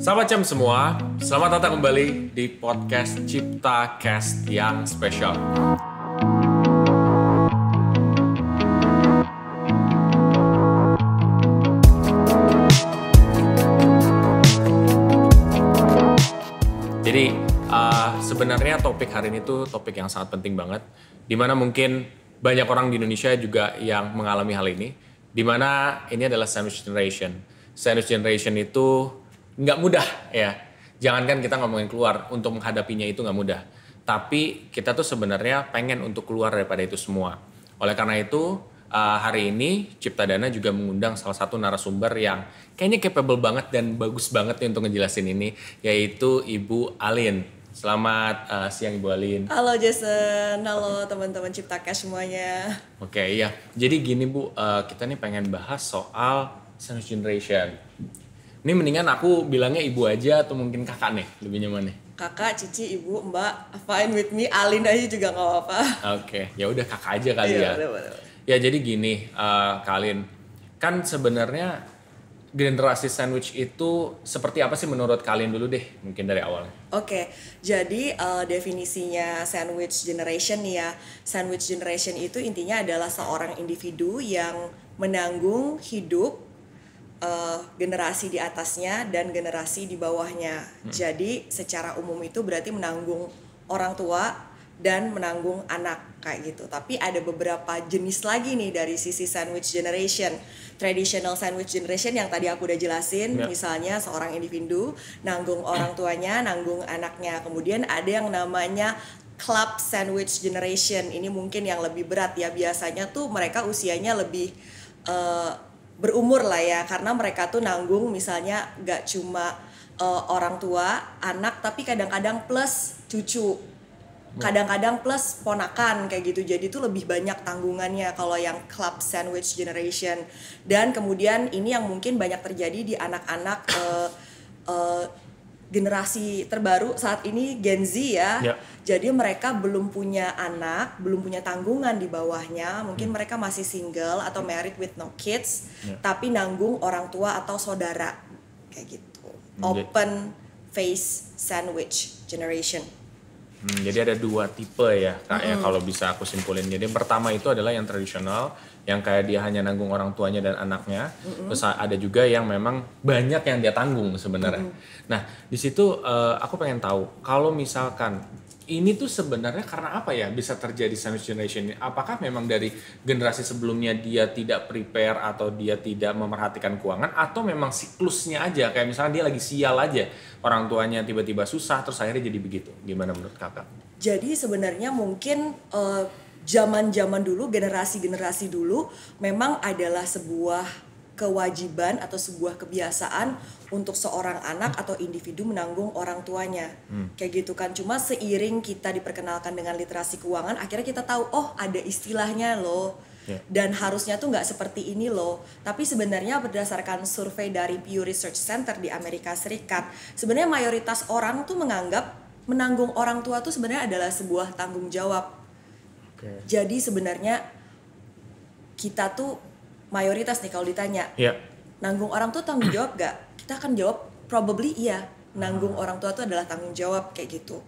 Sahabat Cem semua, selamat datang kembali di podcast Cipta Cast yang spesial. Jadi sebenarnya topik hari ini tuh topik yang sangat penting banget, dimana mungkin banyak orang di Indonesia juga yang mengalami hal ini, dimana ini adalah sandwich generation. Sandwich generation itu nggak mudah ya. Jangankan kita ngomongin keluar, untuk menghadapinya itu nggak mudah. Tapi kita tuh sebenarnya pengen untuk keluar daripada itu semua. Oleh karena itu hari ini Cipta Dana juga mengundang salah satu narasumber yang kayaknya capable banget dan bagus banget nih untuk ngejelasin ini, yaitu Ibu Alin. Selamat siang Ibu Alin. Halo Jason, halo teman-teman Cipta Cash semuanya. Oke, iya. Jadi gini Bu, kita nih pengen bahas soal sandwich generation. Ini mendingan aku bilangnya ibu aja atau mungkin kakak nih, lebih nyaman nih? Kakak, cici, ibu, mbak, fine with me. Alin aja juga nggak apa-apa. Oke, ya udah kakak aja kali ya. Boleh. Ya jadi gini, Kak Alin, kan sebenarnya generasi sandwich itu seperti apa sih menurut kalian dulu deh, mungkin dari awal. Oke, jadi definisinya sandwich generation nih ya. Sandwich generation itu intinya adalah seorang individu yang menanggung hidup generasi di atasnya dan generasi di bawahnya. Jadi secara umum itu berarti menanggung orang tua dan menanggung anak kayak gitu. Tapi ada beberapa jenis lagi nih dari sisi sandwich generation. Traditional sandwich generation yang tadi aku udah jelasin, misalnya seorang individu nanggung orang tuanya, nanggung anaknya. Kemudian ada yang namanya club sandwich generation. Ini mungkin yang lebih berat ya. Biasanya tuh mereka usianya lebih berumur lah ya, karena mereka tuh nanggung misalnya gak cuma orang tua, anak, tapi kadang-kadang plus cucu, kadang-kadang plus ponakan kayak gitu. Jadi tuh lebih banyak tanggungannya kalau yang club sandwich generation. Dan kemudian ini yang mungkin banyak terjadi di anak-anak generasi terbaru saat ini, Gen Z ya. Jadi mereka belum punya anak, belum punya tanggungan di bawahnya. Mungkin mereka masih single atau married with no kids, tapi nanggung orang tua atau saudara kayak gitu. Open face sandwich generation. Jadi ada dua tipe ya Kak ya, kalau bisa aku simpulin. Jadi yang pertama itu adalah yang tradisional, yang kayak dia hanya nanggung orang tuanya dan anaknya. Terus ada juga yang memang banyak yang dia tanggung sebenarnya. Nah di situ aku pengen tahu, kalau misalkan ini tuh sebenarnya karena apa ya bisa terjadi sandwich generation ini? Apakah memang dari generasi sebelumnya dia tidak prepare atau dia tidak memerhatikan keuangan, atau memang siklusnya aja, kayak misalnya dia lagi sial aja, orang tuanya tiba-tiba susah terus akhirnya jadi begitu? Gimana menurut kakak? Jadi sebenarnya mungkin zaman-zaman dulu, generasi-generasi dulu memang adalah sebuah kewajiban atau sebuah kebiasaan untuk seorang anak atau individu menanggung orang tuanya. Kayak gitu kan. Cuma seiring kita diperkenalkan dengan literasi keuangan, akhirnya kita tahu, oh ada istilahnya loh. Dan harusnya tuh nggak seperti ini loh. Tapi sebenarnya berdasarkan survei dari Pew Research Center di Amerika Serikat, sebenarnya mayoritas orang tuh menganggap menanggung orang tua tuh sebenarnya adalah sebuah tanggung jawab. Jadi sebenarnya kita tuh mayoritas nih kalau ditanya, nanggung orang tua tanggung jawab gak? Kita akan jawab probably iya, nanggung orang tua itu adalah tanggung jawab kayak gitu.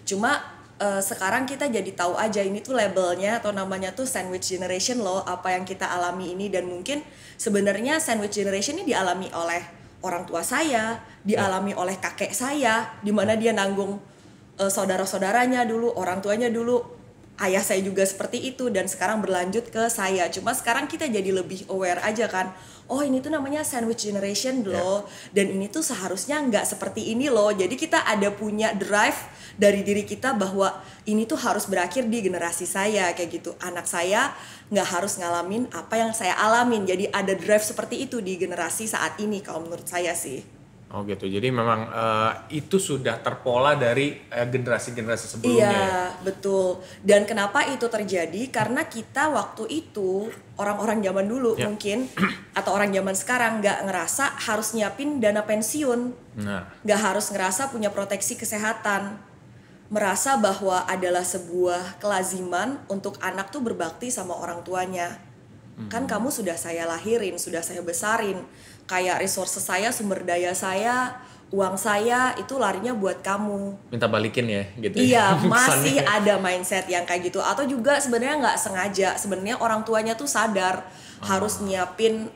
Cuma sekarang kita jadi tahu aja ini tuh labelnya atau namanya tuh sandwich generation loh, apa yang kita alami ini. Dan mungkin sebenarnya sandwich generation ini dialami oleh orang tua saya, dialami oleh kakek saya, dimana dia nanggung saudara-saudaranya dulu, orang tuanya dulu. Ayah saya juga seperti itu dan sekarang berlanjut ke saya. Cuma sekarang kita jadi lebih aware aja kan. Oh ini tuh namanya sandwich generation loh. Dan ini tuh seharusnya nggak seperti ini loh. Jadi kita ada punya drive dari diri kita bahwa ini tuh harus berakhir di generasi saya kayak gitu. Anak saya nggak harus ngalamin apa yang saya alamin. Jadi ada drive seperti itu di generasi saat ini kalau menurut saya sih. Oh gitu, jadi memang itu sudah terpola dari generasi-generasi sebelumnya. Iya, betul. Dan kenapa itu terjadi? Karena kita waktu itu, orang-orang zaman dulu mungkin, atau orang zaman sekarang gak ngerasa harus nyiapin dana pensiun. Gak harus ngerasa punya proteksi kesehatan. Merasa bahwa adalah sebuah kelaziman untuk anak tuh berbakti sama orang tuanya. Kan kamu sudah saya lahirin, sudah saya besarin. Kayak resources saya, sumber daya saya uang saya itu larinya buat kamu. Minta balikin ya gitu. Iya, ya. masih ada mindset yang kayak gitu. Atau juga sebenarnya nggak sengaja, sebenarnya orang tuanya tuh sadar harus nyiapin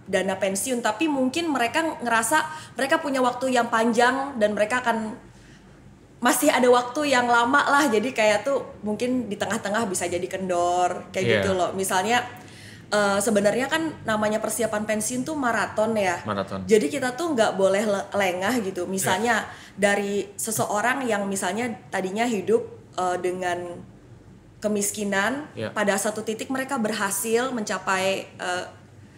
dana pensiun, tapi mungkin mereka ngerasa mereka punya waktu yang panjang dan mereka akan masih ada waktu yang lama lah, jadi kayak tuh mungkin di tengah-tengah bisa jadi kendor kayak gitu loh. Misalnya sebenarnya kan namanya persiapan pensiun tuh maraton ya. Maraton. Jadi kita tuh nggak boleh lengah gitu. Misalnya dari seseorang yang misalnya tadinya hidup dengan kemiskinan, pada satu titik mereka berhasil mencapai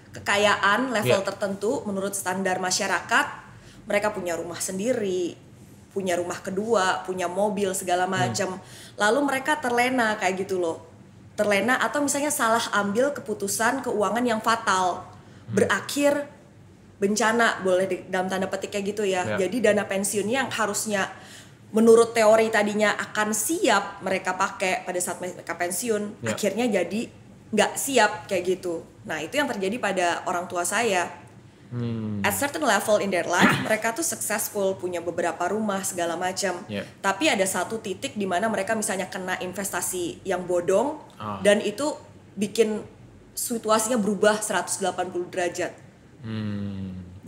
kekayaan level tertentu menurut standar masyarakat. Mereka punya rumah sendiri, punya rumah kedua, punya mobil segala macam. Lalu mereka terlena kayak gitu loh. Terlena atau misalnya salah ambil keputusan keuangan yang fatal. Berakhir bencana, boleh dalam tanda petik kayak gitu ya. Jadi dana pensiunnya yang harusnya menurut teori tadinya akan siap mereka pakai pada saat mereka pensiun, akhirnya jadi nggak siap kayak gitu. Nah itu yang terjadi pada orang tua saya. At certain level in their life mereka tuh successful, punya beberapa rumah segala macam. Tapi ada satu titik di mana mereka misalnya kena investasi yang bodong dan itu bikin situasinya berubah 180 derajat.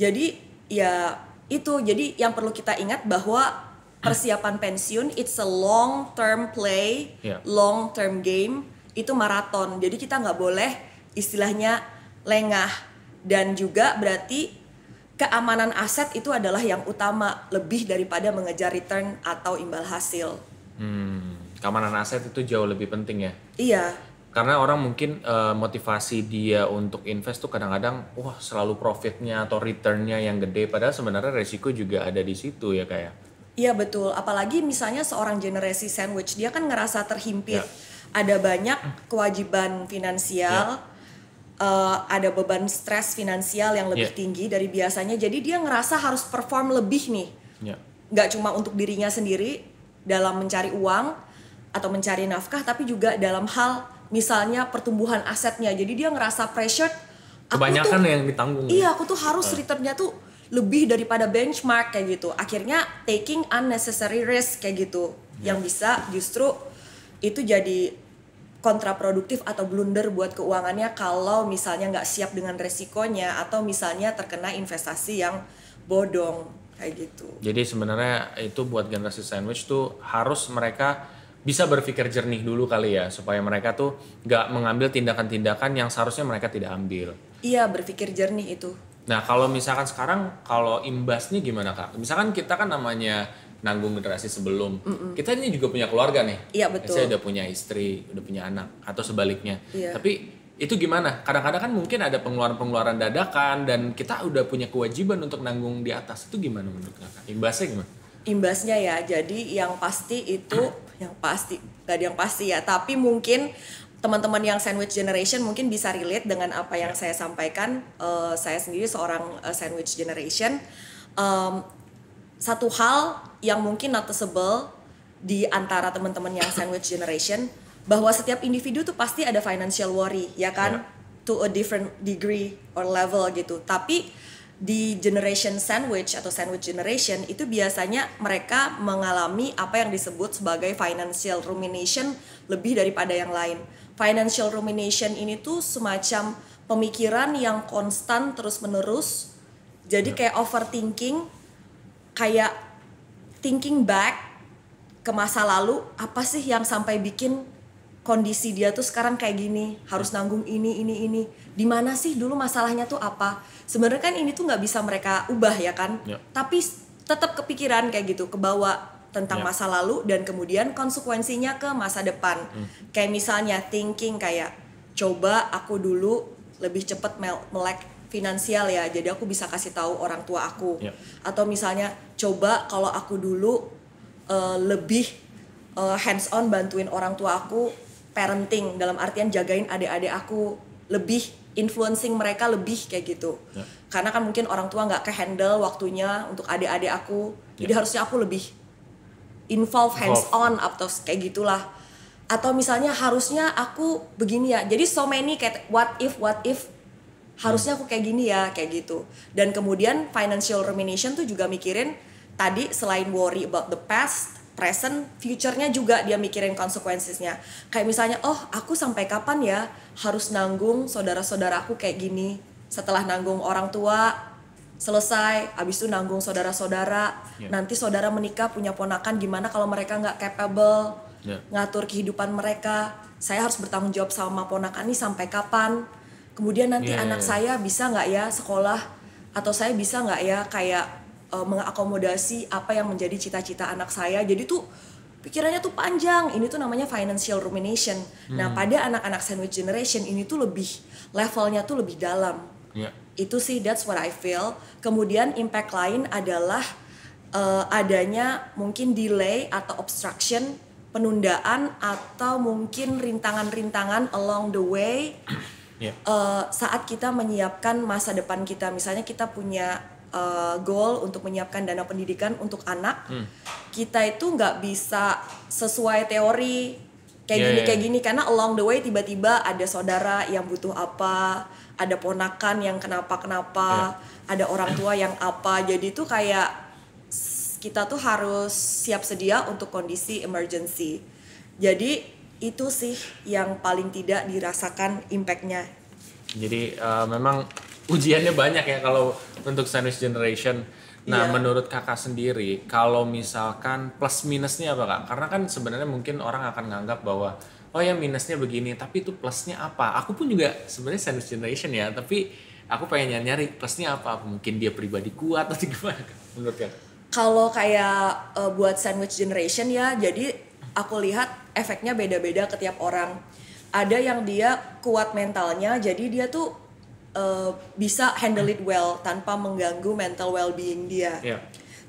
Jadi ya itu, jadi yang perlu kita ingat bahwa persiapan pensiun it's a long term play, long term game, itu maraton. Jadi kita nggak boleh istilahnya lengah, dan juga berarti keamanan aset itu adalah yang utama lebih daripada mengejar return atau imbal hasil. Keamanan aset itu jauh lebih penting ya. Iya. Karena orang mungkin motivasi dia untuk invest tuh kadang-kadang wah selalu profitnya atau returnnya yang gede, padahal sebenarnya resiko juga ada di situ ya kayak. Iya betul, apalagi misalnya seorang generasi sandwich, dia kan ngerasa terhimpit. Ada banyak kewajiban finansial, ada beban stres finansial yang lebih tinggi dari biasanya. Jadi dia ngerasa harus perform lebih nih. Gak cuma untuk dirinya sendiri dalam mencari uang atau mencari nafkah, tapi juga dalam hal misalnya pertumbuhan asetnya. Jadi dia ngerasa pressured. Kebanyakan yang ditanggung. Iya, aku tuh harus returnnya tuh lebih daripada benchmark kayak gitu. Akhirnya taking unnecessary risk kayak gitu. Yang bisa justru itu jadi kontraproduktif atau blunder buat keuangannya kalau misalnya nggak siap dengan resikonya atau misalnya terkena investasi yang bodong kayak gitu. Jadi sebenarnya itu buat generasi sandwich tuh harus mereka bisa berpikir jernih dulu kali ya, supaya mereka tuh nggak mengambil tindakan-tindakan yang seharusnya mereka tidak ambil. Iya, berpikir jernih itu. Nah kalau misalkan sekarang kalau imbasnya gimana Kak? Misalkan kita kan namanya nanggung generasi sebelum, kita ini juga punya keluarga nih. Iya betul. Saya udah punya istri, udah punya anak, atau sebaliknya. Iya. Tapi itu gimana? Kadang-kadang kan mungkin ada pengeluaran-pengeluaran dadakan dan kita udah punya kewajiban untuk nanggung di atas. Itu gimana menurut Kakak? Imbasnya gimana? Imbasnya ya, jadi yang pasti itu, yang pasti, gak ada yang pasti ya, tapi mungkin teman-teman yang sandwich generation mungkin bisa relate dengan apa yang saya sampaikan. Saya sendiri seorang sandwich generation. Satu hal yang mungkin noticeable di antara teman-teman yang sandwich generation, bahwa setiap individu tuh pasti ada financial worry, ya kan? To a different degree or level gitu. Tapi di generation sandwich atau sandwich generation itu biasanya mereka mengalami apa yang disebut sebagai financial rumination lebih daripada yang lain. Financial rumination ini tuh semacam pemikiran yang konstan terus-menerus. Jadi kayak overthinking, kayak thinking back ke masa lalu, apa sih yang sampai bikin kondisi dia tuh sekarang kayak gini, harus nanggung ini. Di mana sih dulu masalahnya tuh apa? Sebenarnya kan ini tuh nggak bisa mereka ubah ya kan? Tapi tetap kepikiran kayak gitu, kebawa tentang masa lalu dan kemudian konsekuensinya ke masa depan. Kayak misalnya thinking kayak, coba aku dulu lebih cepat melek finansial ya, jadi aku bisa kasih tahu orang tua aku. Atau misalnya coba kalau aku dulu lebih hands on bantuin orang tua aku parenting, dalam artian jagain adik-adik aku, lebih influencing mereka lebih kayak gitu. Karena kan mungkin orang tua nggak ke-handle waktunya untuk adik-adik aku, jadi harusnya aku lebih involve hands on atau kayak gitulah. Atau misalnya harusnya aku begini ya, jadi so many kayak what if harusnya aku kayak gini ya, kayak gitu. Dan kemudian financial rumination tuh juga mikirin tadi selain worry about the past, present, future-nya juga dia mikirin konsekuensinya. Kayak misalnya, oh aku sampai kapan ya harus nanggung saudara-saudaraku kayak gini. Setelah nanggung orang tua, selesai, abis itu nanggung saudara-saudara. Nanti saudara menikah punya ponakan, gimana kalau mereka nggak capable ngatur kehidupan mereka. Saya harus bertanggung jawab sama ponakan ini sampai kapan. Kemudian nanti anak saya bisa nggak ya sekolah, atau saya bisa nggak ya kayak mengakomodasi apa yang menjadi cita-cita anak saya. Jadi tuh pikirannya tuh panjang. Ini tuh namanya financial rumination. Nah pada anak-anak sandwich generation ini tuh lebih levelnya tuh lebih dalam. Itu sih, that's what I feel. Kemudian impact lain adalah adanya mungkin delay atau obstruction, penundaan atau mungkin rintangan-rintangan along the way. Saat kita menyiapkan masa depan kita, misalnya kita punya goal untuk menyiapkan dana pendidikan untuk anak, kita itu nggak bisa sesuai teori kayak gini karena along the way tiba-tiba ada saudara yang butuh apa, ada ponakan yang kenapa, ada orang tua yang apa, jadi itu kayak kita tuh harus siap sedia untuk kondisi emergency. Jadi itu sih yang paling tidak dirasakan impact-nya. Jadi memang ujiannya banyak ya kalau untuk sandwich generation. Nah menurut kakak sendiri, kalau misalkan plus minusnya apa kak? Karena kan sebenarnya mungkin orang akan nganggap bahwa oh ya minusnya begini, tapi itu plusnya apa? Aku pun juga sebenarnya sandwich generation ya, tapi aku pengen nyari plusnya apa? Mungkin dia pribadi kuat atau gimana kak? Menurut kakak? Kalau kayak buat sandwich generation ya, jadi aku lihat efeknya beda-beda ke tiap orang. Ada yang dia kuat mentalnya, jadi dia tuh bisa handle it well tanpa mengganggu mental well-being dia.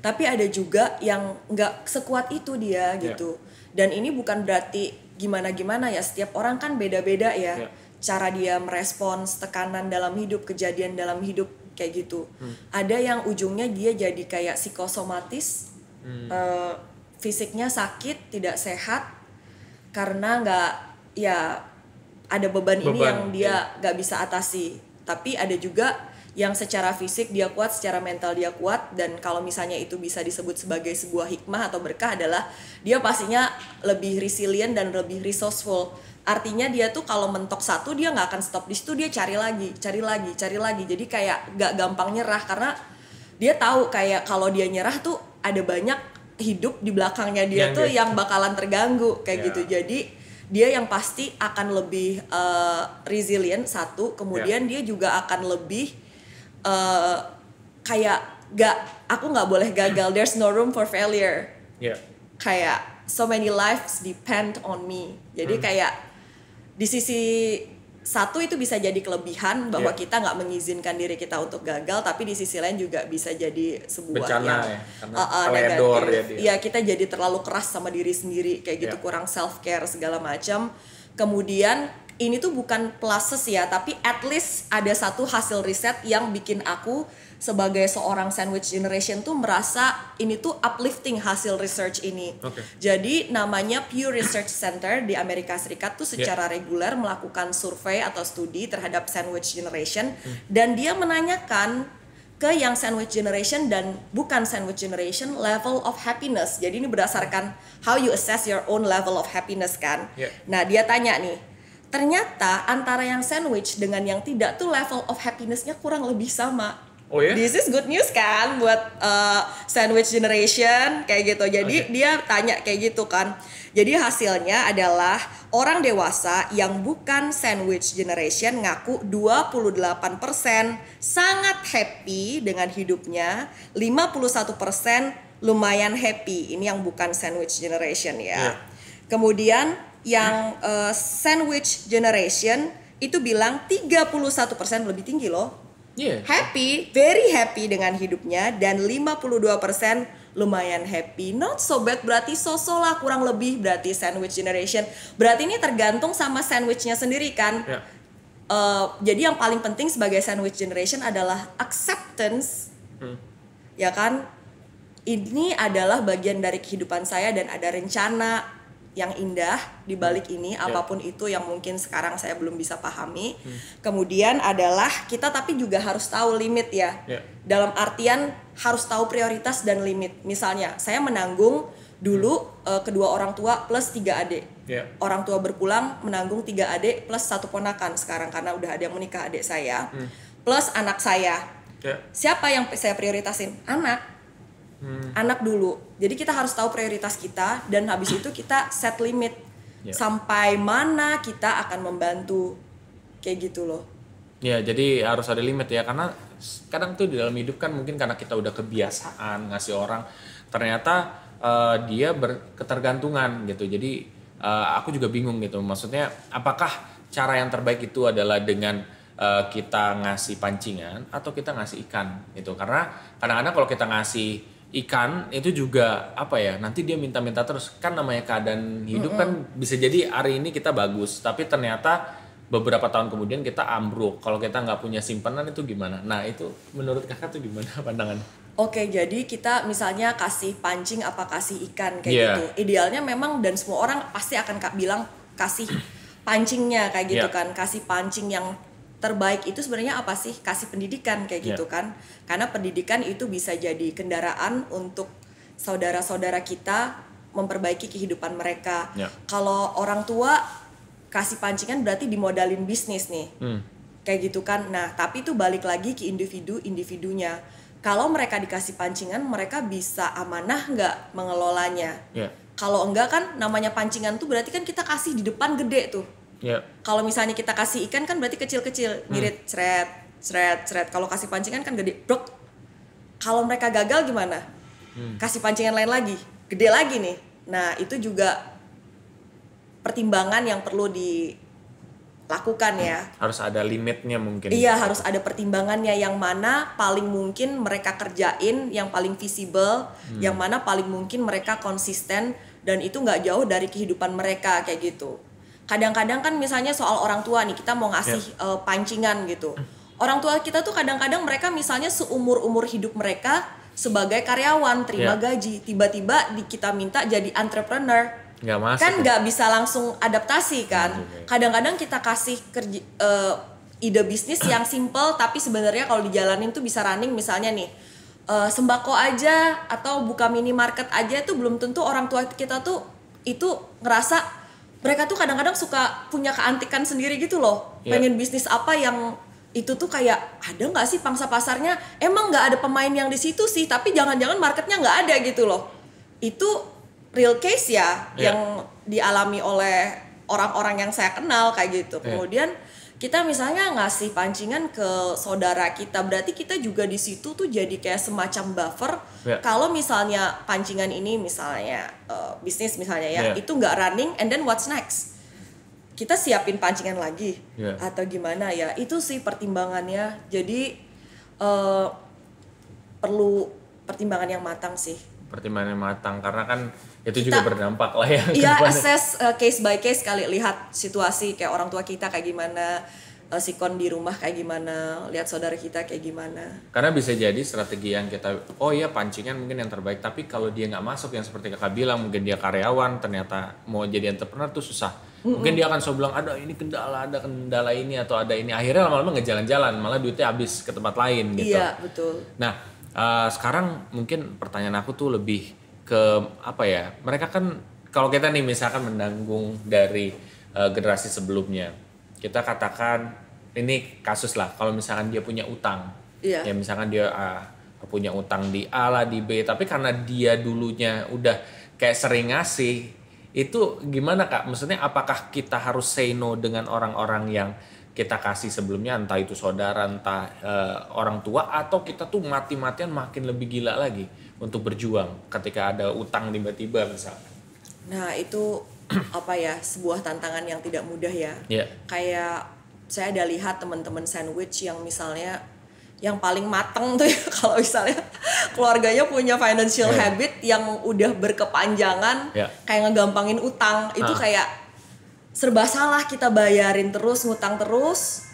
Tapi ada juga yang nggak sekuat itu dia gitu. Dan ini bukan berarti gimana-gimana ya, setiap orang kan beda-beda ya. Cara dia merespons tekanan dalam hidup, kejadian dalam hidup kayak gitu. Ada yang ujungnya dia jadi kayak psikosomatis, fisiknya sakit, tidak sehat karena nggak ya ada beban ini yang dia nggak bisa atasi. Tapi ada juga yang secara fisik dia kuat, secara mental dia kuat, dan kalau misalnya itu bisa disebut sebagai sebuah hikmah atau berkah adalah dia pastinya lebih resilient dan lebih resourceful. Artinya dia tuh kalau mentok satu dia nggak akan stop di situ, dia cari lagi. Jadi kayak nggak gampang nyerah karena dia tahu kayak kalau dia nyerah tuh ada banyak hidup di belakangnya dia tuh yang bakalan terganggu kayak gitu. Jadi dia yang pasti akan lebih resilient satu, kemudian dia juga akan lebih kayak aku nggak boleh gagal, there's no room for failure. Kayak so many lives depend on me. Jadi kayak di sisi satu itu bisa jadi kelebihan bahwa kita nggak mengizinkan diri kita untuk gagal, tapi di sisi lain juga bisa jadi sebuah bencana yang negatif. Iya, kita jadi terlalu keras sama diri sendiri kayak gitu, kurang self care segala macam. Kemudian ini tuh bukan pluses ya, tapi at least ada satu hasil riset yang bikin aku sebagai seorang sandwich generation tuh merasa ini tuh uplifting hasil research ini. Jadi namanya Pew Research Center di Amerika Serikat tuh secara reguler melakukan survei atau studi terhadap sandwich generation, dan dia menanyakan ke yang sandwich generation dan bukan sandwich generation level of happiness. Jadi ini berdasarkan how you assess your own level of happiness kan. Nah dia tanya nih, ternyata antara yang sandwich dengan yang tidak tuh level of happiness-nya kurang lebih sama. This is good news kan buat sandwich generation kayak gitu. Jadi dia tanya kayak gitu kan. Jadi hasilnya adalah orang dewasa yang bukan sandwich generation ngaku 28% sangat happy dengan hidupnya, 51% lumayan happy. Ini yang bukan sandwich generation ya. Kemudian yang sandwich generation itu bilang 31% lebih tinggi loh. Happy, very happy dengan hidupnya, dan 52% lumayan happy. Not so bad, berarti so-so lah kurang lebih, berarti sandwich generation. Berarti ini tergantung sama sandwichnya sendiri kan. Jadi yang paling penting sebagai sandwich generation adalah acceptance. Ya kan? Ini adalah bagian dari kehidupan saya dan ada rencana yang indah di balik ini, apapun itu yang mungkin sekarang saya belum bisa pahami. Kemudian adalah kita tapi juga harus tahu limit ya. Dalam artian harus tahu prioritas dan limit. Misalnya saya menanggung dulu kedua orang tua plus 3 adik. Orang tua berpulang menanggung 3 adik plus 1 ponakan sekarang karena udah ada yang menikah adik saya. Plus anak saya. Siapa yang saya prioritasin? Anak dulu. Jadi kita harus tahu prioritas kita dan habis itu kita set limit sampai mana kita akan membantu kayak gitu loh. Ya, jadi harus ada limit ya, karena kadang tuh di dalam hidup kan mungkin karena kita udah kebiasaan ngasih orang, ternyata dia berketergantungan gitu. Jadi aku juga bingung gitu. Maksudnya apakah cara yang terbaik itu adalah dengan kita ngasih pancingan atau kita ngasih ikan gitu. Karena kadang-kadang kalau kita ngasih ikan itu juga apa ya, nanti dia minta-minta terus, kan namanya keadaan hidup kan bisa jadi hari ini kita bagus tapi ternyata beberapa tahun kemudian kita ambruk kalau kita nggak punya simpanan. Itu gimana? Nah itu menurut kakak tuh gimana pandangan? Oke, jadi kita misalnya kasih pancing apa kasih ikan kayak gitu. Idealnya memang, dan semua orang pasti akan bilang kasih pancingnya kayak gitu kan. Kasih pancing yang terbaik itu sebenarnya apa sih? Kasih pendidikan kayak gitu kan. Karena pendidikan itu bisa jadi kendaraan untuk saudara-saudara kita memperbaiki kehidupan mereka. Kalau orang tua kasih pancingan berarti dimodalin bisnis nih. Kayak gitu kan. Nah, tapi itu balik lagi ke individunya. Kalau mereka dikasih pancingan, mereka bisa amanah nggak mengelolanya. Kalau enggak kan namanya pancingan tuh berarti kan kita kasih di depan gede tuh. Kalau misalnya kita kasih ikan kan berarti kecil-kecil, ngirit, seret. Kalau kasih pancingan kan gede, brok. Kalau mereka gagal gimana? Kasih pancingan lain lagi, gede lagi nih. Nah itu juga pertimbangan yang perlu dilakukan ya. Harus ada limitnya mungkin. Iya, harus ada pertimbangannya, yang mana paling mungkin mereka kerjain, yang paling visible, yang mana paling mungkin mereka konsisten dan itu nggak jauh dari kehidupan mereka kayak gitu. Kadang-kadang kan misalnya soal orang tua nih, kita mau ngasih pancingan gitu. Orang tua kita tuh kadang-kadang mereka misalnya seumur-umur hidup mereka sebagai karyawan, terima gaji. Tiba-tiba kita minta jadi entrepreneur. Nggak masuk, kan nggak bisa langsung adaptasi kan. Kadang-kadang kita kasih ide bisnis yang simple, tapi sebenarnya kalau dijalanin tuh bisa running. Misalnya nih, sembako aja atau buka minimarket aja itu belum tentu orang tua kita tuh itu ngerasa. Mereka tuh kadang-kadang suka punya keantikan sendiri gitu loh. Pengen bisnis apa yang itu tuh kayak ada nggak sih pangsa pasarnya? Emang nggak ada pemain yang di situ sih, tapi jangan-jangan marketnya nggak ada gitu loh. Itu real case ya yang dialami oleh orang-orang yang saya kenal kayak gitu. Kemudian kita misalnya ngasih pancingan ke saudara kita, berarti kita juga di situ tuh jadi kayak semacam buffer. Kalau misalnya pancingan ini misalnya bisnis misalnya itu nggak running, and then what's next? Kita siapin pancingan lagi atau gimana ya? Itu sih pertimbangannya. Jadi perlu pertimbangan yang matang sih. Pertimbangan yang matang, karena kan itu juga berdampak lah ya. Iya, assess case by case kali, lihat situasi kayak orang tua kita kayak gimana, sikon di rumah kayak gimana, lihat saudara kita kayak gimana. Karena bisa jadi strategi yang kita, oh iya pancingan mungkin yang terbaik, tapi kalau dia nggak masuk yang seperti kakak bilang, mungkin dia karyawan, ternyata mau jadi entrepreneur tuh susah. Mungkin dia akan selalu bilang ada kendala ini atau ada ini, akhirnya lama-lama nggak jalan-jalan, malah duitnya habis ke tempat lain gitu. Iya betul. Nah sekarang mungkin pertanyaan aku tuh lebih ke apa ya, mereka kan kalau kita nih misalkan menanggung dari generasi sebelumnya, kita katakan ini kasus lah, kalau misalkan dia punya utang, ya misalkan dia punya utang di A lah di B, tapi karena dia dulunya udah kayak sering ngasih, itu gimana Kak? Maksudnya apakah kita harus say no dengan orang-orang yang kita kasih sebelumnya, entah itu saudara, entah orang tua, atau kita tuh mati-matian makin lebih gila lagi untuk berjuang ketika ada utang tiba-tiba misalnya? Nah itu apa ya, sebuah tantangan yang tidak mudah ya. Kayak saya ada lihat teman-teman sandwich yang misalnya yang paling mateng tuh ya, kalau misalnya keluarganya punya financial habit yang udah berkepanjangan, kayak ngegampangin utang, itu kayak serba salah, kita bayarin terus, ngutang terus,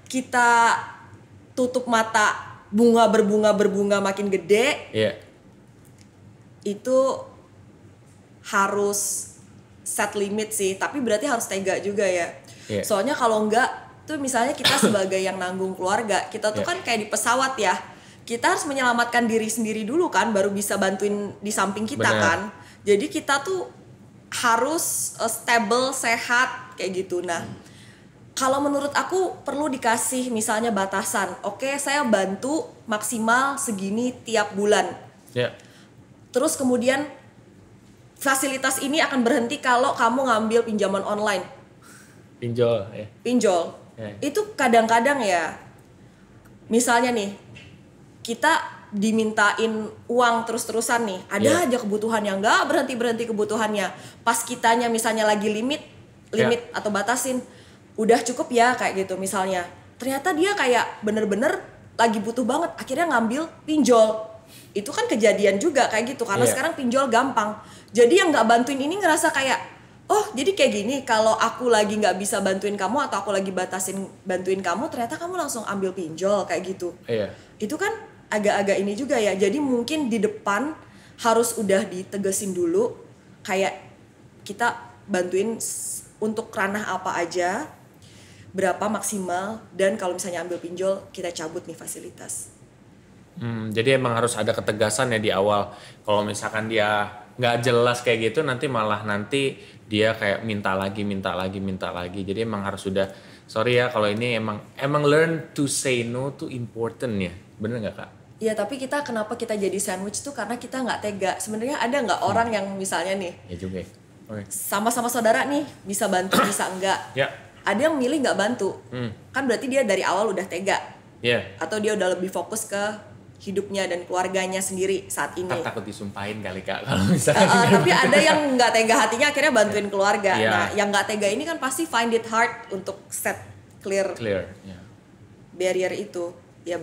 kita tutup mata, bunga berbunga makin gede, itu harus set limit sih, tapi berarti harus tega juga ya. Yeah. Soalnya kalau enggak tuh misalnya kita sebagai yang nanggung keluarga, kita tuh Yeah. kan kayak di pesawat ya. Kita harus menyelamatkan diri sendiri dulu kan, baru bisa bantuin di samping kita. Bener. Kan. Jadi kita tuh harus stable, sehat kayak gitu. Nah, kalau menurut aku perlu dikasih misalnya batasan. Oke, saya bantu maksimal segini tiap bulan. Yeah. Terus kemudian fasilitas ini akan berhenti kalau kamu ngambil pinjaman online. Pinjol ya. Pinjol. Yeah. Itu kadang-kadang ya, misalnya nih, kita dimintain uang terus-terusan nih. Ada aja kebutuhan yang nggak berhenti-berhenti kebutuhannya. Pas kitanya misalnya lagi limit atau batasin, udah cukup ya kayak gitu misalnya. Ternyata dia kayak bener-bener lagi butuh banget, akhirnya ngambil pinjol. Itu kan kejadian juga kayak gitu, karena sekarang pinjol gampang. Jadi yang nggak bantuin ini ngerasa kayak, oh jadi kayak gini, kalau aku lagi nggak bisa bantuin kamu atau aku lagi batasin bantuin kamu, ternyata kamu langsung ambil pinjol kayak gitu. Iya. Itu kan agak-agak ini juga ya. Jadi mungkin di depan harus udah ditegesin dulu, kayak kita bantuin untuk ranah apa aja, berapa maksimal, dan kalau misalnya ambil pinjol kita cabut nih fasilitas. Jadi emang harus ada ketegasan ya di awal. Kalau misalkan dia nggak jelas kayak gitu, nanti dia kayak minta lagi. Jadi emang harus sudah, sorry ya kalau ini emang learn to say no tuh important ya, bener nggak Kak? Iya, tapi kenapa kita jadi sandwich tuh karena kita nggak tega. Sebenarnya ada nggak orang yang misalnya nih, Ya juga. Okay. sama-sama saudara nih, bisa bantu bisa enggak. Ya. Ada yang milih nggak bantu, kan berarti dia dari awal udah tega. Iya. Atau dia udah lebih fokus ke hidupnya dan keluarganya sendiri saat ini. Takut disumpahin kali Kak kalau misalnya. Tapi ada yang nggak tega hatinya akhirnya bantuin keluarga. Yeah. Nah, yang nggak tega ini kan pasti find it hard untuk set clear. Yeah. Barrier itu. Ya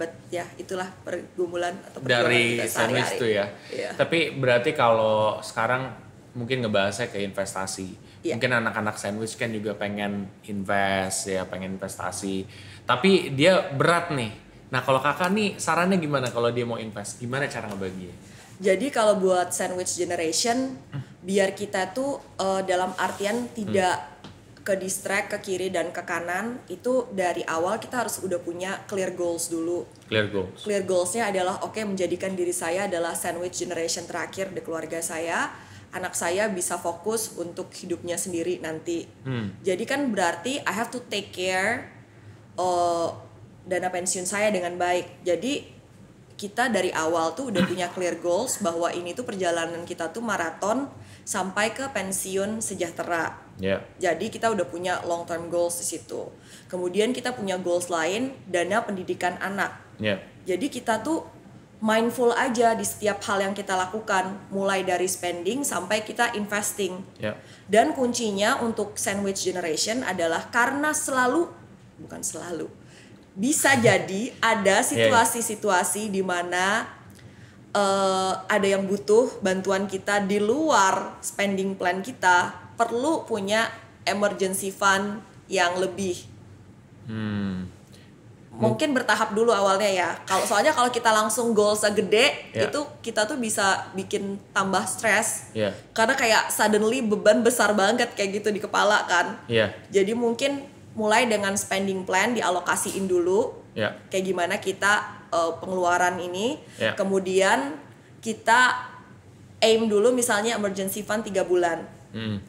itulah pergumulan atau perjuangan Dari kita sandwich sehari-hari. tuh ya. Yeah. Tapi berarti kalau sekarang mungkin ngebahasnya ke investasi. Yeah. Mungkin anak-anak sandwich kan juga pengen invest ya, pengen investasi. Tapi dia berat nih. Nah kalau kakak nih sarannya gimana kalau dia mau invest? Gimana cara ngebaginya? Jadi kalau buat sandwich generation, biar kita tuh dalam artian tidak ke distract ke kiri dan ke kanan, itu dari awal kita harus udah punya clear goals dulu. Clear goals. Clear goalsnya adalah menjadikan diri saya adalah sandwich generation terakhir di keluarga saya. Anak saya bisa fokus untuk hidupnya sendiri nanti. Jadi kan berarti I have to take care dana pensiun saya dengan baik. Jadi kita dari awal tuh udah punya clear goals bahwa ini tuh perjalanan kita tuh maraton sampai ke pensiun sejahtera. Yeah. Jadi kita udah punya long term goals di situ. Kemudian kita punya goals lain, dana pendidikan anak. Yeah. Jadi kita tuh mindful aja di setiap hal yang kita lakukan, mulai dari spending sampai kita investing. Yeah. Dan kuncinya untuk sandwich generation adalah karena bisa jadi ada situasi-situasi di mana ada yang butuh bantuan kita di luar spending plan kita, perlu punya emergency fund yang lebih. Mungkin bertahap dulu awalnya ya. Soalnya kalau kita langsung goals gede, itu kita tuh bisa bikin tambah stres. Yeah. Karena kayak suddenly beban besar banget kayak gitu di kepala kan. Yeah. Jadi mungkin mulai dengan spending plan dialokasiin dulu. Yeah. Kayak gimana kita pengeluaran ini. Yeah. Kemudian kita aim dulu misalnya emergency fund 3 bulan.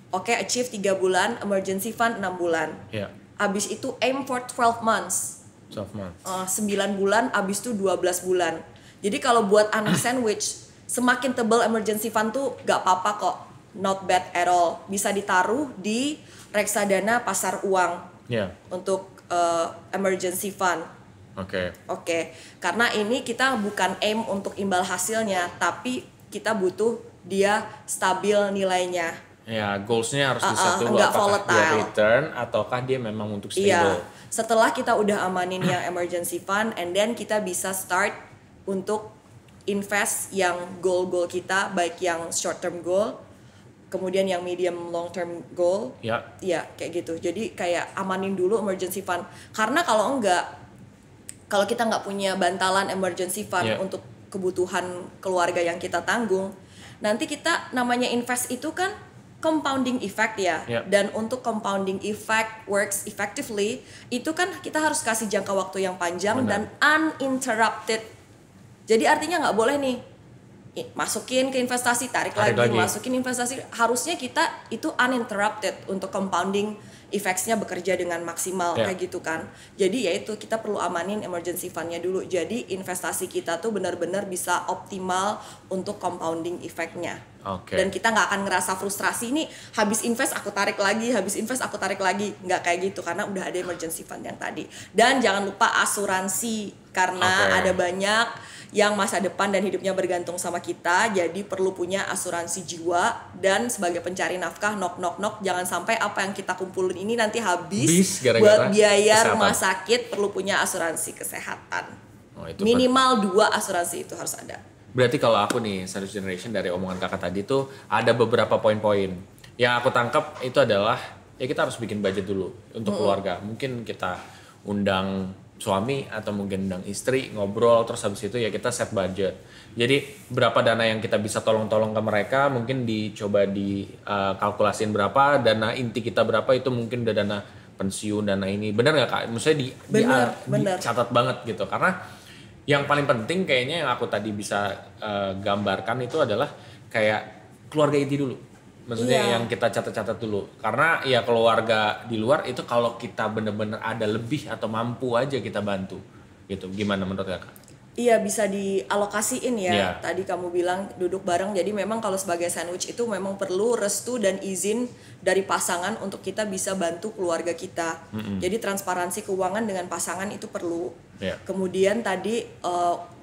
Oke, achieve 3 bulan, emergency fund 6 bulan. Yeah. Abis itu aim for 12 months. 12 months. 9 bulan, abis itu 12 bulan. Jadi kalau buat anak sandwich, semakin tebal emergency fund tuh gak apa-apa kok. Not bad at all. Bisa ditaruh di reksadana pasar uang. Yeah. Untuk emergency fund. Oke. Karena ini kita bukan aim untuk imbal hasilnya, tapi kita butuh dia stabil nilainya. Ya, goalsnya harus di-set dulu, enggak apakah volatile. dia return ataukah dia memang untuk stable. Iya. Setelah kita udah amanin yang emergency fund, and then kita bisa start untuk invest yang goal-goal kita, baik yang short term goal, kemudian yang medium long term goal. Ya. Iya, kayak gitu. Jadi kayak amanin dulu emergency fund. Karena kalau kita nggak punya bantalan emergency fund untuk kebutuhan keluarga yang kita tanggung, nanti kita namanya invest itu kan compounding effect ya. Yep. Dan untuk compounding effect works effectively, itu kan kita harus kasih jangka waktu yang panjang dan uninterrupted. Jadi artinya nggak boleh nih masukin ke investasi, tarik lagi, masukin investasi. Harusnya kita itu uninterrupted untuk compounding effects-nya bekerja dengan maksimal kayak gitu kan. Jadi ya itu kita perlu amanin emergency fund-nya dulu. Jadi investasi kita tuh benar-benar bisa optimal untuk compounding effect-nya. Dan kita nggak akan ngerasa frustrasi nih habis invest aku tarik lagi, nggak kayak gitu karena udah ada emergency fund yang tadi. Dan jangan lupa asuransi karena ada banyak yang masa depan dan hidupnya bergantung sama kita, jadi perlu punya asuransi jiwa. Dan sebagai pencari nafkah, knock jangan sampai apa yang kita kumpulin ini nanti habis buat biaya rumah sakit. Perlu punya asuransi kesehatan. Minimal 2 asuransi itu harus ada. Berarti kalau aku nih sandwich generation dari omongan kakak tadi tuh ada beberapa poin-poin yang aku tangkap itu adalah ya kita harus bikin budget dulu untuk keluarga. Mungkin kita undang suami atau mungkin undang istri ngobrol, terus habis itu ya kita set budget. Jadi berapa dana yang kita bisa tolong-tolong ke mereka, mungkin dicoba dikalkulasin berapa, dana inti kita berapa, itu mungkin udah dana pensiun, dana ini. Benar nggak Kak? Maksudnya dicatat banget gitu. Karena yang paling penting kayaknya yang aku tadi bisa gambarkan itu adalah kayak keluarga inti dulu. Maksudnya yang kita catat-catat dulu. Karena ya keluarga di luar itu kalau kita benar-benar ada lebih atau mampu aja kita bantu. Gitu. Gimana menurut Kakak? Iya, bisa dialokasiin ya. Tadi kamu bilang duduk bareng. Jadi memang kalau sebagai sandwich itu memang perlu restu dan izin dari pasangan untuk kita bisa bantu keluarga kita. Jadi transparansi keuangan dengan pasangan itu perlu. Kemudian tadi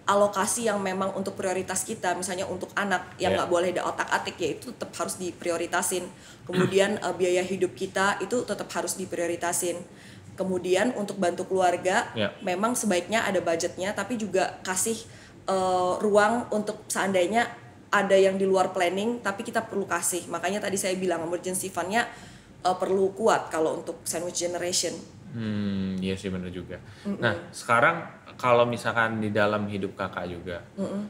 alokasi yang memang untuk prioritas kita, misalnya untuk anak yang nggak boleh ada otak-atik, ya itu tetap harus diprioritasin. Kemudian biaya hidup kita itu tetap harus diprioritasin. Kemudian untuk bantu keluarga, memang sebaiknya ada budgetnya, tapi juga kasih ruang untuk seandainya ada yang di luar planning, tapi kita perlu kasih. Makanya tadi saya bilang emergency fund-nya perlu kuat kalau untuk sandwich generation. Iya sih benar juga. Nah sekarang kalau misalkan di dalam hidup kakak juga,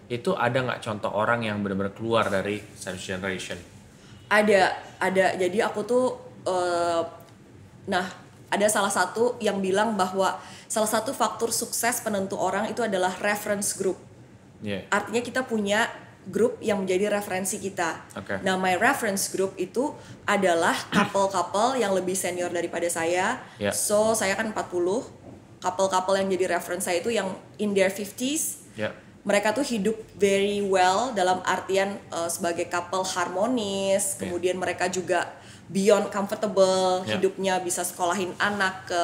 itu ada nggak contoh orang yang benar-benar keluar dari sandwich generation? Ada. Jadi aku tuh, ada salah satu yang bilang bahwa salah satu faktor sukses penentu orang itu adalah reference group. Artinya kita punya grup yang menjadi referensi kita. Nah, my reference group itu adalah couple-couple yang lebih senior daripada saya. So, saya kan 40. Couple-couple yang jadi reference saya itu yang in their 50s. Mereka tuh hidup very well dalam artian sebagai couple harmonis. Kemudian mereka juga beyond comfortable, hidupnya bisa sekolahin anak ke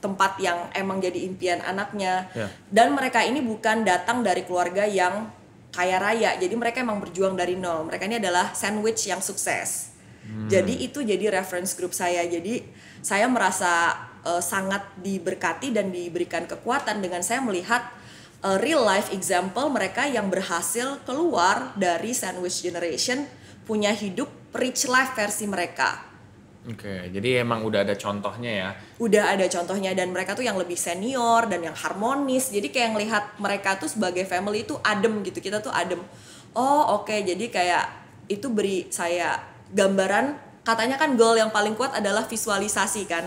tempat yang emang jadi impian anaknya. Dan mereka ini bukan datang dari keluarga yang kaya raya, jadi mereka emang berjuang dari nol. Mereka ini adalah sandwich yang sukses. Jadi itu jadi reference group saya. Jadi saya merasa sangat diberkati dan diberikan kekuatan dengan saya melihat real life example mereka yang berhasil keluar dari sandwich generation, punya hidup rich life versi mereka. Jadi emang udah ada contohnya ya? Udah ada contohnya, dan mereka tuh yang lebih senior dan yang harmonis. Jadi kayak ngelihat mereka tuh sebagai family itu adem gitu, kita tuh adem. Jadi kayak itu beri saya gambaran. Katanya kan goal yang paling kuat adalah visualisasi kan?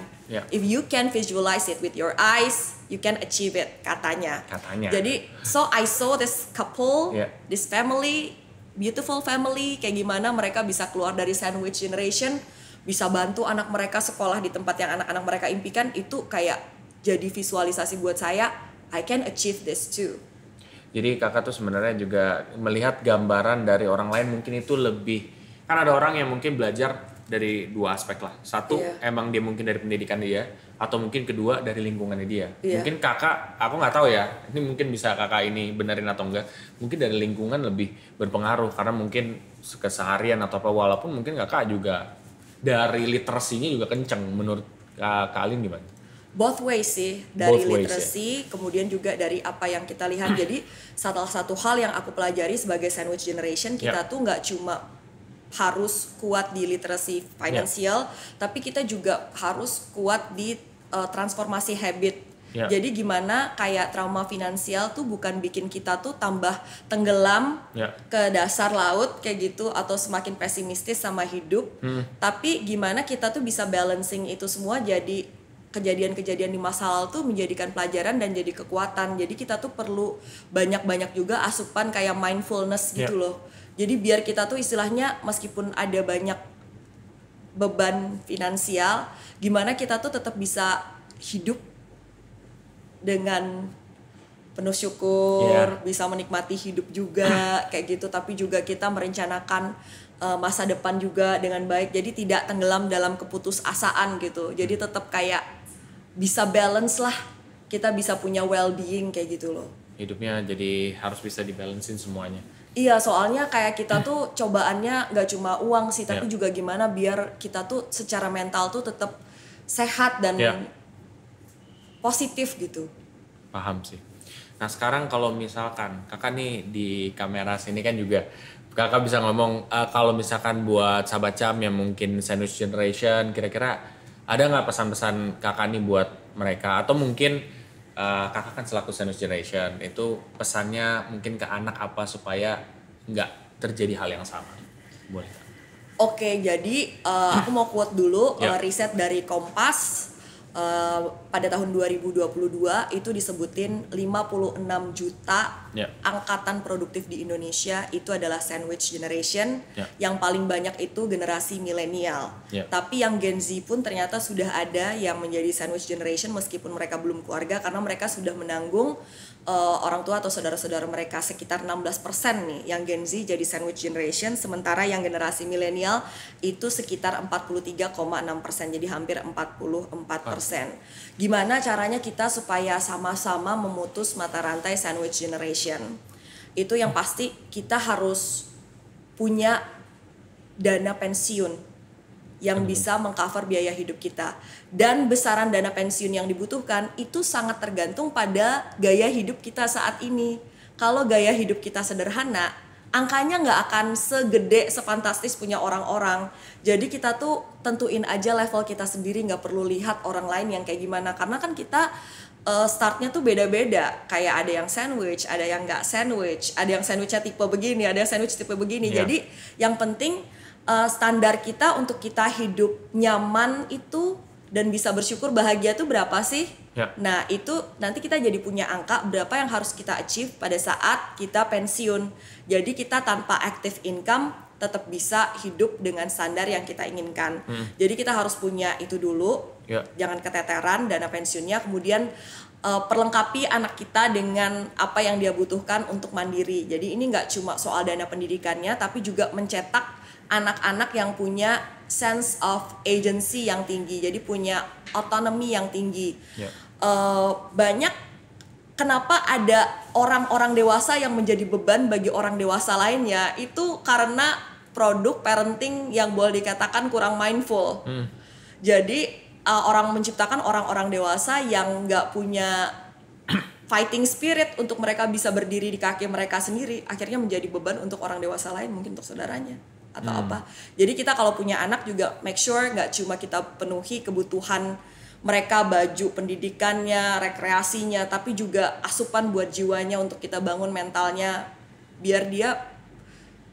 If you can visualize it with your eyes, you can achieve it, katanya. Jadi so I saw this couple, this family, beautiful family, kayak gimana mereka bisa keluar dari sandwich generation, bisa bantu anak mereka sekolah di tempat yang anak-anak mereka impikan. Itu kayak jadi visualisasi buat saya, I can achieve this too. Jadi kakak tuh sebenarnya juga melihat gambaran dari orang lain, mungkin itu lebih, kan ada orang yang mungkin belajar dari 2 aspek lah. Satu, emang dia mungkin dari pendidikan dia, atau mungkin kedua dari lingkungannya dia. Mungkin kakak, aku nggak tahu ya, ini mungkin bisa kakak ini benerin atau enggak, mungkin dari lingkungan lebih berpengaruh, karena mungkin keseharian atau apa, walaupun mungkin kakak juga dari literasinya juga kenceng. Menurut Kak Alin gimana? Both ways sih, dari literasi, kemudian juga dari apa yang kita lihat. Jadi salah satu hal yang aku pelajari sebagai sandwich generation, kita tuh nggak cuma harus kuat di literasi finansial, tapi kita juga harus kuat di transformasi habit. Ya. Jadi gimana kayak trauma finansial tuh bukan bikin kita tuh tambah tenggelam Ya. ke dasar laut kayak gitu atau semakin pesimistis sama hidup, tapi gimana kita tuh bisa balancing itu semua jadi kejadian-kejadian di masa lalu tuh menjadikan pelajaran dan jadi kekuatan. Jadi kita tuh perlu banyak-banyak juga asupan kayak mindfulness gitu loh. Jadi biar kita tuh istilahnya meskipun ada banyak beban finansial, gimana kita tuh tetap bisa hidup dengan penuh syukur, bisa menikmati hidup juga kayak gitu, tapi juga kita merencanakan masa depan juga dengan baik. Jadi tidak tenggelam dalam keputusasaan gitu. Jadi tetap kayak bisa balance lah. Kita bisa punya well-being kayak gitu loh. Hidupnya jadi harus bisa dibalancein semuanya. Iya, soalnya kayak kita tuh cobaannya nggak cuma uang sih, tapi juga gimana biar kita tuh secara mental tuh tetap sehat dan positif gitu. Paham sih. Nah sekarang kalau misalkan kakak nih di kamera sini kan juga kakak bisa ngomong kalau misalkan buat sahabat Cam yang mungkin sandwich generation, kira-kira ada nggak pesan-pesan kakak nih buat mereka, atau mungkin kakak kan selaku sandwich generation itu pesannya mungkin ke anak apa supaya nggak terjadi hal yang sama? Boleh. Oke, jadi aku mau quote dulu riset dari Kompas. Pada tahun 2022 itu disebutin 56 juta angkatan produktif di Indonesia itu adalah sandwich generation. Yang paling banyak itu generasi milenial. Tapi yang Gen Z pun ternyata sudah ada yang menjadi sandwich generation meskipun mereka belum keluarga, karena mereka sudah menanggung orang tua atau saudara-saudara mereka. Sekitar 16% nih yang Gen Z jadi sandwich generation, sementara yang generasi milenial itu sekitar 43,6%, jadi hampir 44%. Gimana caranya kita supaya sama-sama memutus mata rantai sandwich generation? Itu yang pasti kita harus punya dana pensiun yang bisa mengcover biaya hidup kita. Dan besaran dana pensiun yang dibutuhkan itu sangat tergantung pada gaya hidup kita saat ini. Kalau gaya hidup kita sederhana, angkanya nggak akan segede, sefantastis punya orang-orang. Jadi kita tuh tentuin aja level kita sendiri, nggak perlu lihat orang lain yang kayak gimana. Karena kan kita startnya tuh beda-beda. Kayak ada yang sandwich, ada yang nggak sandwich, ada yang sandwichnya tipe begini, ada yang sandwich tipe begini. Jadi yang penting standar kita untuk kita hidup nyaman itu dan bisa bersyukur bahagia tuh berapa sih? Nah itu nanti kita jadi punya angka berapa yang harus kita achieve pada saat kita pensiun. Jadi kita tanpa active income tetap bisa hidup dengan standar yang kita inginkan. Jadi kita harus punya itu dulu, jangan keteteran dana pensiunnya. Kemudian perlengkapi anak kita dengan apa yang dia butuhkan untuk mandiri. Jadi ini nggak cuma soal dana pendidikannya, tapi juga mencetak anak-anak yang punya sense of agency yang tinggi, jadi punya otonomi yang tinggi. Banyak kenapa ada orang-orang dewasa yang menjadi beban bagi orang dewasa lainnya, itu karena produk parenting yang boleh dikatakan kurang mindful. Jadi orang menciptakan orang-orang dewasa yang nggak punya fighting spirit untuk mereka bisa berdiri di kaki mereka sendiri, akhirnya menjadi beban untuk orang dewasa lain, mungkin untuk saudaranya atau apa. Jadi kita kalau punya anak juga make sure nggak cuma kita penuhi kebutuhan mereka, baju, pendidikannya, rekreasinya, tapi juga asupan buat jiwanya untuk kita bangun mentalnya biar dia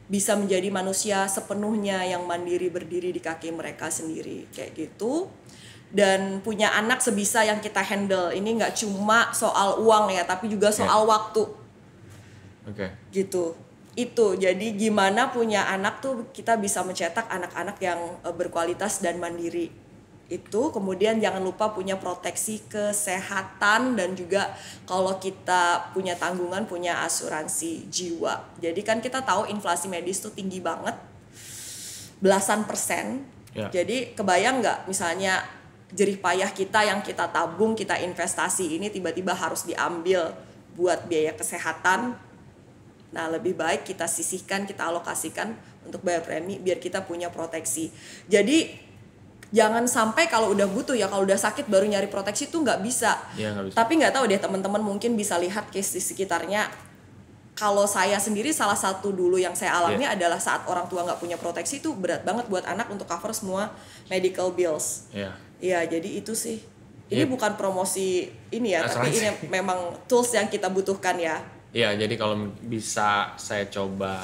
bisa menjadi manusia sepenuhnya yang mandiri, berdiri di kaki mereka sendiri kayak gitu. Dan punya anak sebisa yang kita handle. Ini nggak cuma soal uang ya, tapi juga soal waktu. Gitu. Itu jadi gimana punya anak tuh kita bisa mencetak anak-anak yang berkualitas dan mandiri itu. Kemudian jangan lupa punya proteksi kesehatan, dan juga kalau kita punya tanggungan, punya asuransi jiwa. Jadi kan kita tahu inflasi medis tuh tinggi banget, belasan persen. Jadi kebayang nggak misalnya jerih payah kita yang kita tabung, kita investasi ini tiba-tiba harus diambil buat biaya kesehatan. Nah lebih baik kita sisihkan, kita alokasikan untuk bayar premi biar kita punya proteksi. Jadi jangan sampai kalau udah butuh ya, kalau udah sakit baru nyari proteksi tuh nggak bisa. Tapi nggak tahu deh teman-teman mungkin bisa lihat case di sekitarnya. Kalau saya sendiri salah satu dulu yang saya alami adalah saat orang tua nggak punya proteksi tuh berat banget buat anak untuk cover semua medical bills. Iya jadi itu sih. Ini bukan promosi ini ya, tapi ini memang tools yang kita butuhkan ya. Iya, jadi kalau bisa saya coba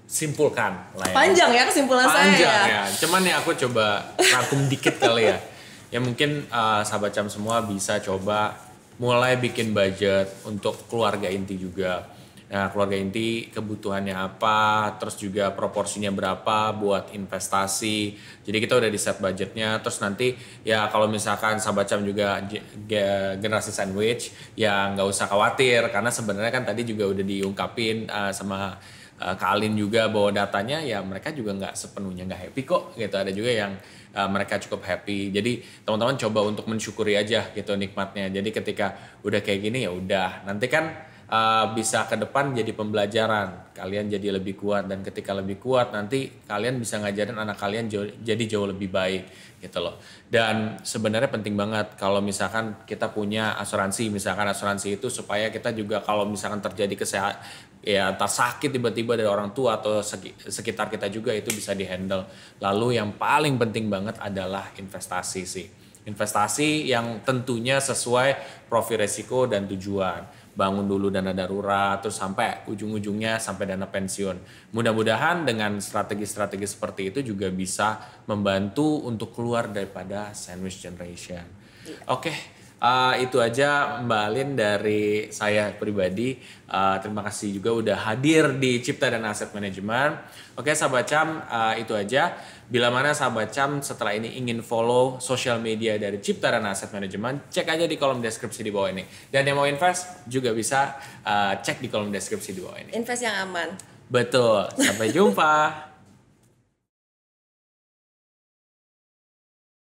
simpulkan lah ya. Panjang ya kesimpulan saya ya. Cuman ya aku coba rangkum dikit kali ya. Ya mungkin sahabat Cam semua bisa coba mulai bikin budget untuk keluarga inti juga. Nah, keluarga inti kebutuhannya apa, terus juga proporsinya berapa buat investasi. Jadi kita udah di set budgetnya, terus nanti ya kalau misalkan sahabat Cam juga generasi sandwich, ya nggak usah khawatir karena sebenarnya kan tadi juga udah diungkapin sama Kak Alin juga bahwa datanya ya mereka juga nggak sepenuhnya nggak happy kok gitu. Ada juga yang mereka cukup happy. Jadi teman-teman coba untuk mensyukuri aja gitu nikmatnya. Jadi ketika udah kayak gini ya udah. Nanti kan bisa ke depan jadi pembelajaran. Kalian jadi lebih kuat dan ketika lebih kuat nanti kalian bisa ngajarin anak kalian jadi jauh lebih baik gitu loh. Dan sebenarnya penting banget kalau misalkan kita punya asuransi, misalkan asuransi itu supaya kita juga kalau misalkan terjadi kesehatan ya entah sakit tiba-tiba dari orang tua atau sekitar kita juga itu bisa dihandle. Lalu yang paling penting banget adalah investasi sih. Investasi yang tentunya sesuai profil resiko dan tujuan. Bangun dulu dana darurat, terus sampai ujung-ujungnya sampai dana pensiun. Mudah-mudahan dengan strategi-strategi seperti itu juga bisa membantu untuk keluar daripada sandwich generation. Oke. Itu aja Mbak Alin dari saya pribadi. Terima kasih juga udah hadir di Cipta dan Aset Management. Oke sahabat Cam, itu aja. Bila mana sahabat Cam setelah ini ingin follow sosial media dari Cipta dan Aset Management, cek aja di kolom deskripsi di bawah ini. Dan yang mau invest juga bisa cek di kolom deskripsi di bawah ini. Invest yang aman. Betul, sampai jumpa.